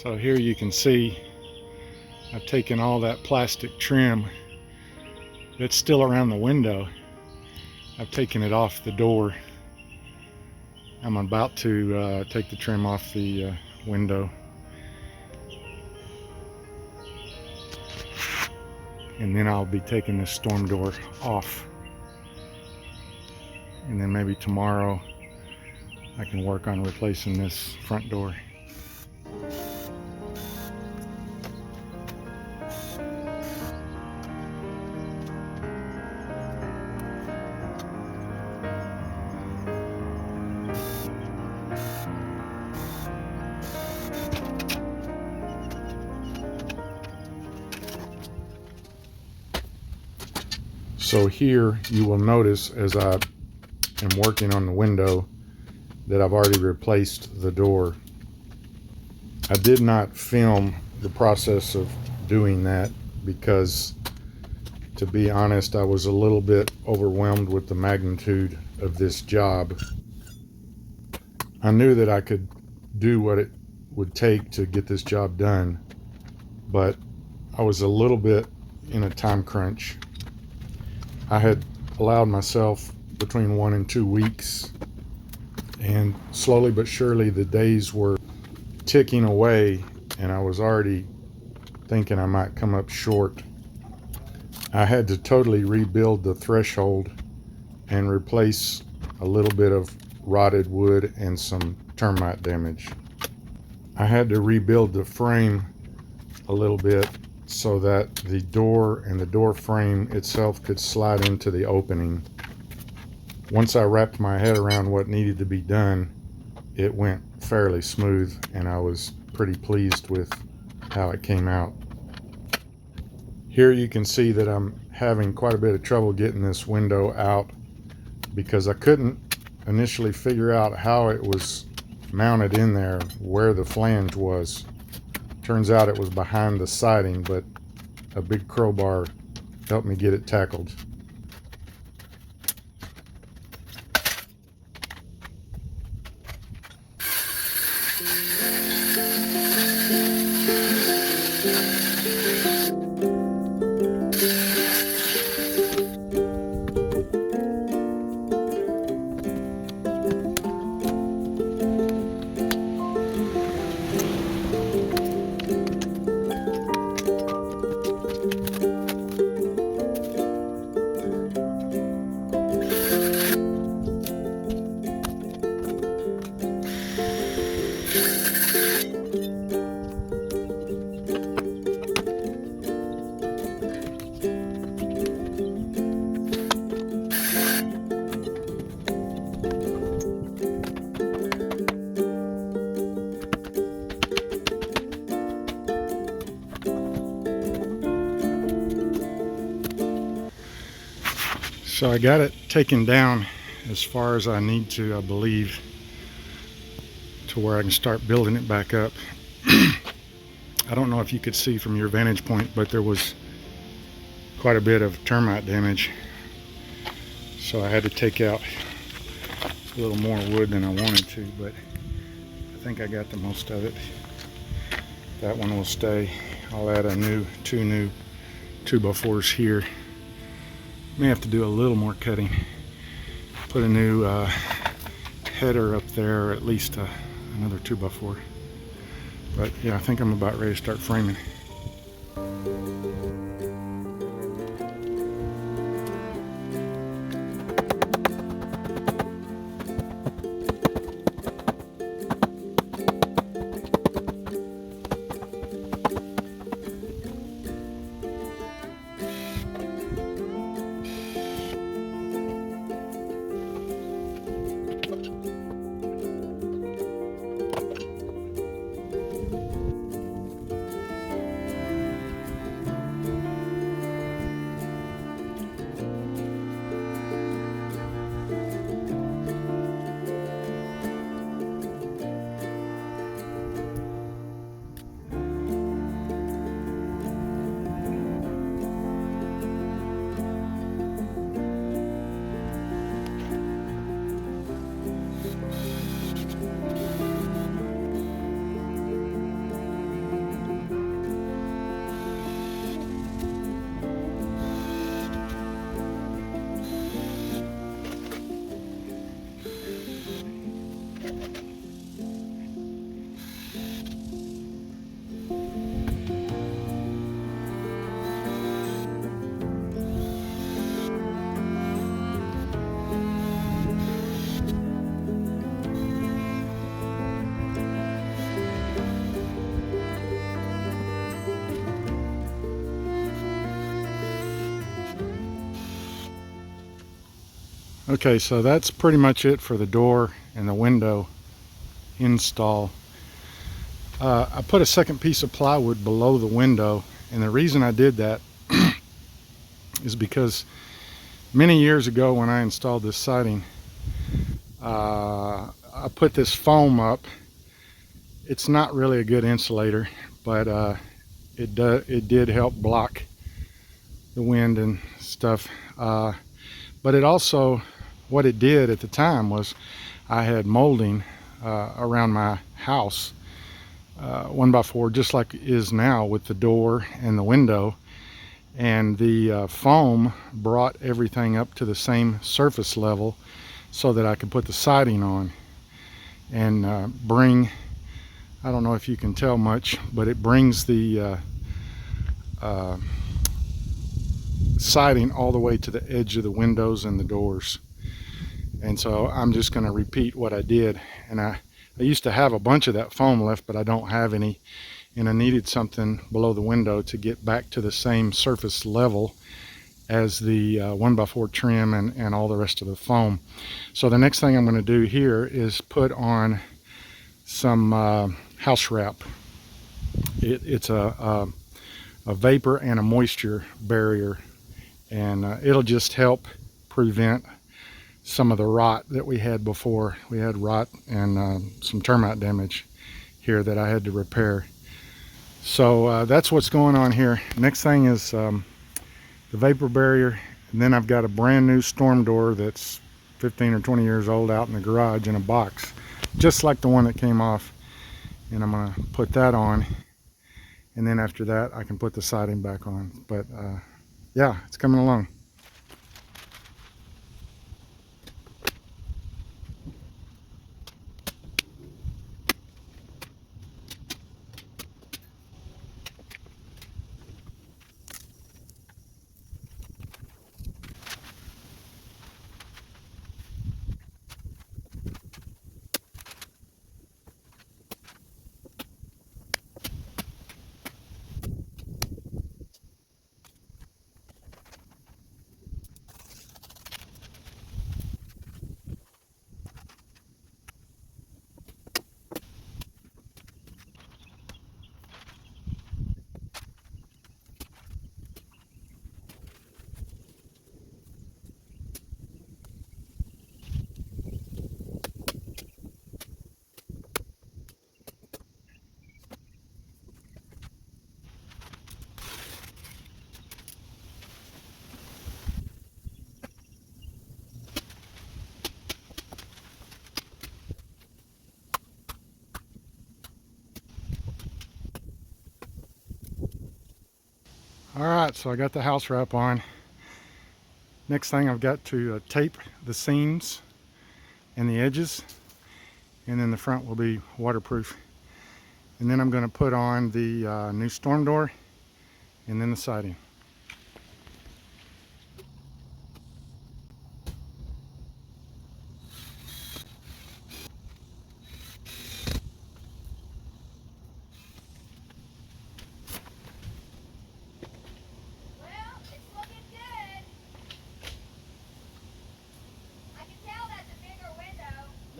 So here you can see I've taken all that plastic trim that's still around the window. I've taken it off the door. I'm about to take the trim off the window. And then I'll be taking this storm door off. And then maybe tomorrow I can work on replacing this front door. So here you will notice as I am working on the window that I've already replaced the door. I did not film the process of doing that because, to be honest, I was a little bit overwhelmed with the magnitude of this job. I knew that I could do what it would take to get this job done, but I was a little bit in a time crunch. I had allowed myself between 1 and 2 weeks, and slowly but surely the days were ticking away, and I was already thinking I might come up short. I had to totally rebuild the threshold and replace a little bit of rotted wood and some termite damage. I had to rebuild the frame a little bit so that the door and the door frame itself could slide into the opening. Once I wrapped my head around what needed to be done, it went fairly smooth, and I was pretty pleased with how it came out. Here you can see that I'm having quite a bit of trouble getting this window out because I couldn't initially figure out how it was mounted in there, where the flange was. Turns out it was behind the siding, but a big crowbar helped me get it tackled. So I got it taken down as far as I need to, I believe, to where I can start building it back up. I don't know if you could see from your vantage point, but there was quite a bit of termite damage. So I had to take out a little more wood than I wanted to, but I think I got the most of it. That one will stay. I'll add two new 2x4s here. May have to do a little more cutting. Put a new header up there, or at least another 2x4. But yeah, I think I'm about ready to start framing. Okay, so that's pretty much it for the door and the window install. I put a second piece of plywood below the window, and the reason I did that is because many years ago when I installed this siding, I put this foam up. It's not really a good insulator, but it did help block the wind and stuff. But it also, what it did at the time was I had molding around my house, 1x4, just like it is now with the door and the window. And the foam brought everything up to the same surface level so that I could put the siding on and bring, I don't know if you can tell much, but it brings the siding all the way to the edge of the windows and the doors. And so I'm just going to repeat what I did. And I used to have a bunch of that foam left, but I don't have any, and I needed something below the window to get back to the same surface level as the 1x4 trim and all the rest of the foam. So the next thing I'm going to do here is put on some house wrap. It's a vapor and a moisture barrier, and it'll just help prevent some of the rot that we had before. We had rot and some termite damage here that I had to repair. So that's what's going on here. Next thing is the vapor barrier, and then I've got a brand new storm door that's 15 or 20 years old out in the garage in a box, just like the one that came off, and I'm going to put that on, and then after that I can put the siding back on. But yeah, it's coming along. All right, so I got the house wrap on. Next thing, I've got to tape the seams and the edges, and then the front will be waterproof. And then I'm going to put on the new storm door and then the siding.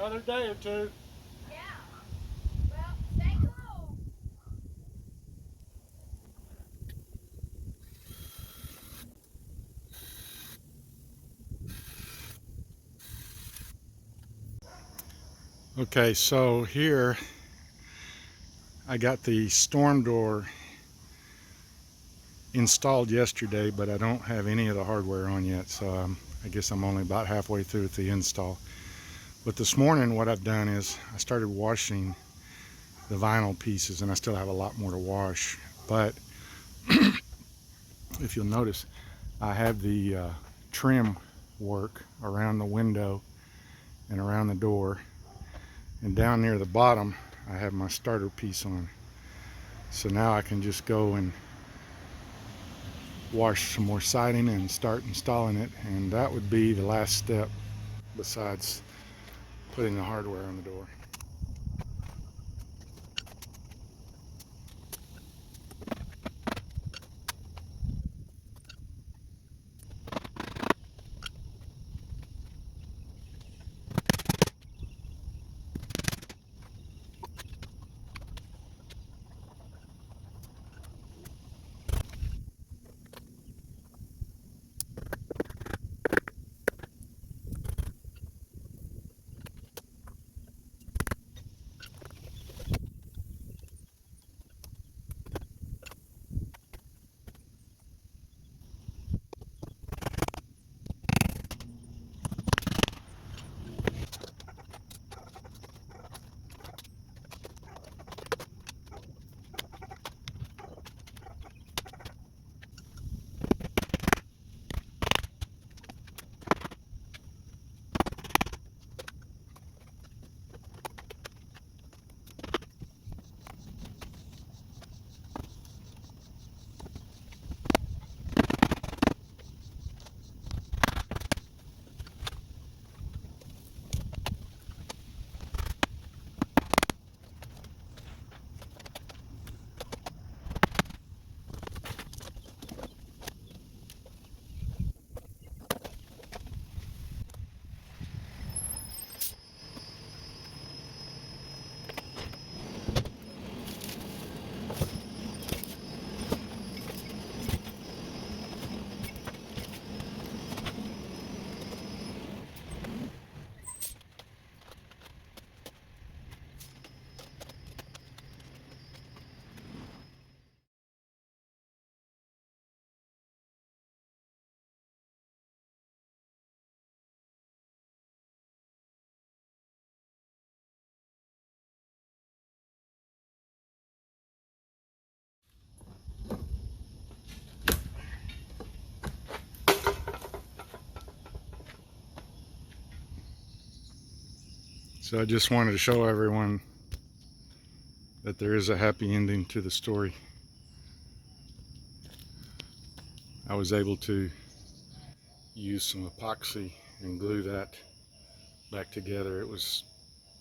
Another day or two. Yeah. Well, stay cool. Okay, so here I got the storm door installed yesterday, but I don't have any of the hardware on yet, so I guess I'm only about halfway through with the install. But this morning what I've done is I started washing the vinyl pieces, and I still have a lot more to wash. But if you'll notice, I have the trim work around the window and around the door, and down near the bottom I have my starter piece on. So now I can just go and wash some more siding and start installing it, and that would be the last step besides putting the hardware on the door. So I just wanted to show everyone that there is a happy ending to the story. I was able to use some epoxy and glue that back together. It was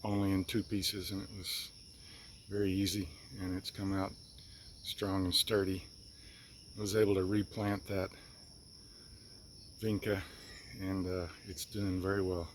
only in 2 pieces and it was very easy, and it's come out strong and sturdy. I was able to replant that vinca, and it's doing very well.